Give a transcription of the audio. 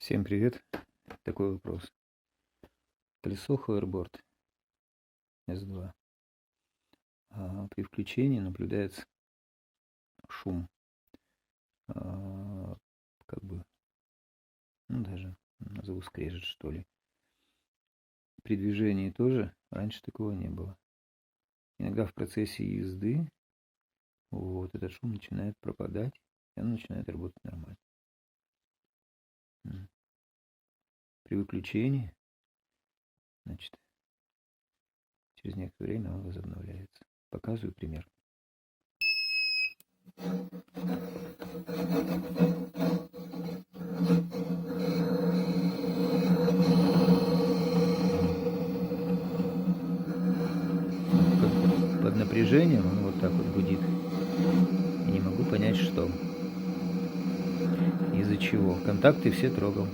Всем привет. Такой вопрос. Колесо Hoverboard S2. При включении наблюдается шум. А, Как бы, ну даже назову скрежет, что ли. При движении тоже раньше такого не было. Иногда в процессе езды вот этот шум начинает пропадать, и он начинает работать нормально. При выключении, значит, через некоторое время он возобновляется. Показываю пример. Под напряжением он вот так вот гудит. И не могу понять, что. Из-за чего. Контакты все трогал.